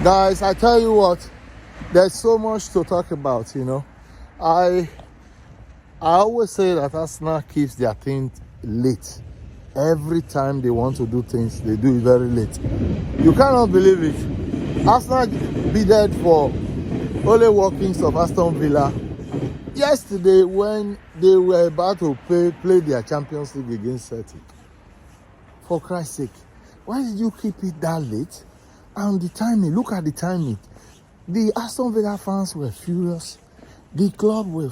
Guys, I tell you what, there's so much to talk about, you know. I always say that Arsenal keeps their thing late. Every time they want to do things, they do it very late. You cannot believe it. Arsenal bidded for Ollie Watkins of Aston Villa yesterday when they were about to play their Champions League against Celtic. For Christ's sake, why did you keep it that late? And the timing, look at the timing. The Aston Villa fans were furious. The club were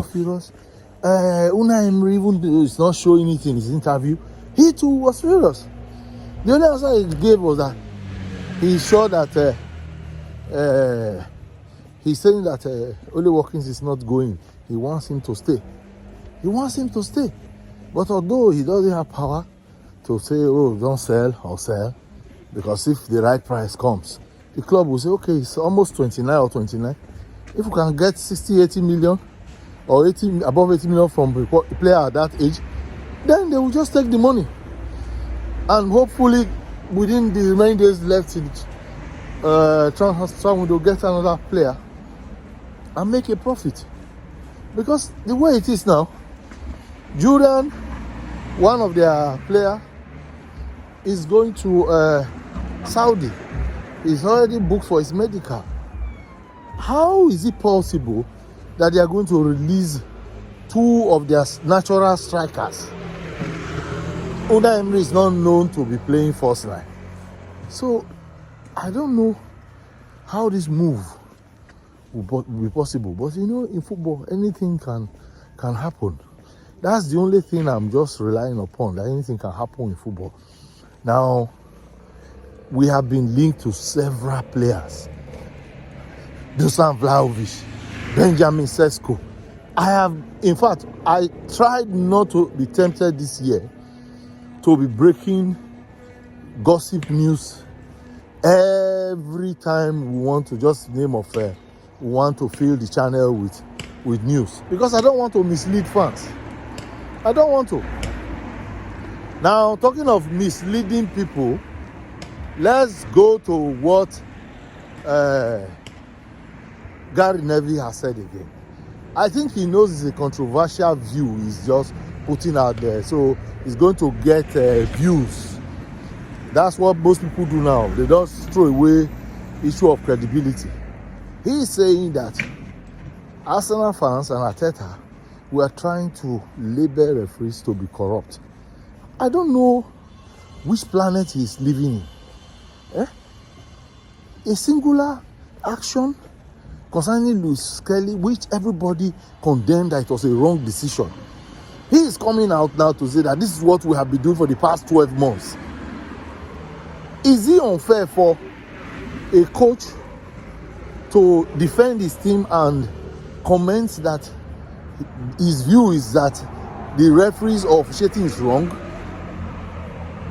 furious. Unai Emery, even though he's not showing anything in his interview, he too was furious. The only answer he gave was that he's sure that he's saying that Ollie Watkins is not going. He wants him to stay. He wants him to stay. But although he doesn't have power to say, oh, don't sell or sell, because if the right price comes, the club will say, okay, it's almost 29 or 29. If we can get 60, 80 million or above 80 million from a player at that age, then they will just take the money. And hopefully, within the remaining days left in transfer window, get another player and make a profit. Because the way it is now, Jordan, one of their players, is going to Saudi. He's already booked for his medical. How is it possible that they are going to release two of their natural strikers? Unai Emery is not known to be playing first line. So, I don't know how this move will be possible. But you know, in football, anything can happen. That's the only thing I'm just relying upon, that anything can happen in football. Now, we have been linked to several players. Dusan Vlahovic, Benjamin Sesko. I tried not to be tempted this year to be breaking gossip news every time we want to just name of we want to fill the channel with news, because I don't want to mislead fans. I don't want to. Now, talking of misleading people, let's go to what Gary Neville has said again. I think he knows it's a controversial view he's just putting out there, so he's going to get views. That's what most people do now. They just throw away issue of credibility. He is saying that Arsenal fans and Arteta were trying to label referees to be corrupt. I don't know which planet he's living in. A singular action concerning Lewis Kelly, which everybody condemned that it was a wrong decision. He is coming out now to say that this is what we have been doing for the past 12 months. Is it unfair for a coach to defend his team and comment that his view is that the referees officiating is wrong?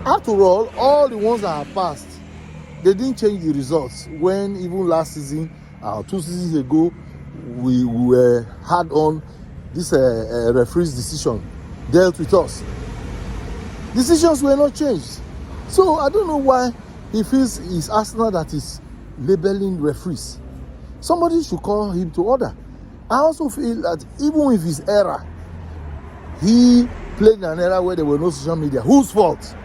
After all the ones that have passed, they didn't change the results. When even last season, 2 seasons ago, we were hard on this referee's decision dealt with us. Decisions were not changed. So I don't know why he feels it's Arsenal that is labeling referees. Somebody should call him to order. I also feel that even with his era, he played in an era where there were no social media. Whose fault?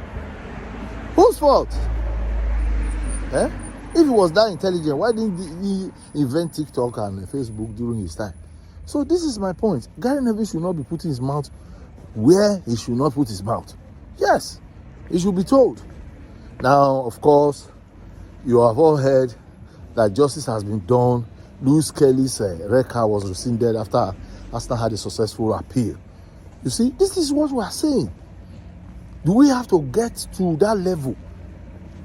Whose fault? If he was that intelligent, why didn't he invent TikTok and Facebook during his time? So this is my point. Gary Neville should not be putting his mouth where he should not put his mouth. Yes, he should be told. Now, of course, you have all heard that justice has been done. Lewis Kelly's red card was rescinded after Arsenal had a successful appeal. You see, this is what we are saying. Do we have to get to that level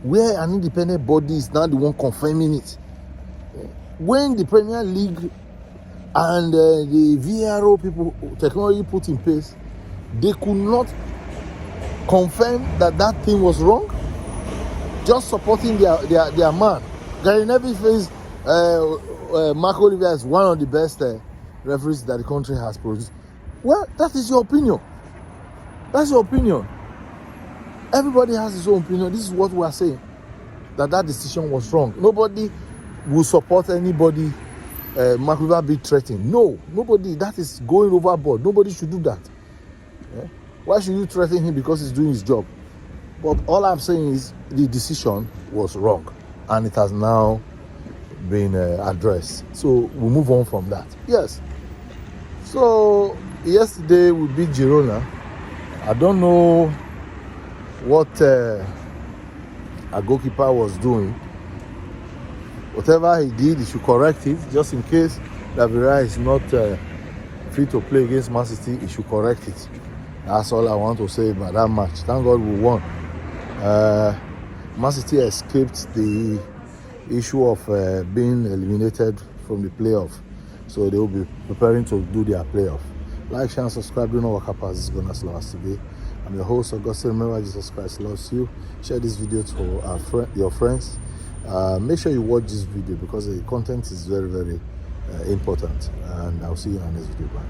where an independent body is now the one confirming it? When the Premier League and the VRO people, technology put in place, they could not confirm that thing was wrong, just supporting their man. Gary Neville says Mark Oliver is one of the best referees that the country has produced. Well, that is your opinion. That's your opinion. Everybody has his own opinion. This is what we are saying. that decision was wrong. Nobody will support anybody. Mark River be threatened. No, nobody. That is going overboard. Nobody should do that. Yeah? Why should you threaten him because he's doing his job? But all I'm saying is the decision was wrong, and it has now been addressed. So we'll move on from that. Yes. So yesterday we beat Girona. I don't know what a goalkeeper was doing. Whatever he did, he should correct it, just in case Davira is not fit to play against Man City. He should correct it. That's all I want to say about that match. Thank God we won. Man City escaped the issue of being eliminated from the playoff, so they will be preparing to do their playoff. Like, share, and subscribe. Do not work up as GunnersLoversTV. I'm your host, Augustine. Remember, Jesus Christ loves you. Share this video to your friends. Make sure you watch this video because the content is very, very important. And I'll see you in our next video. Bye.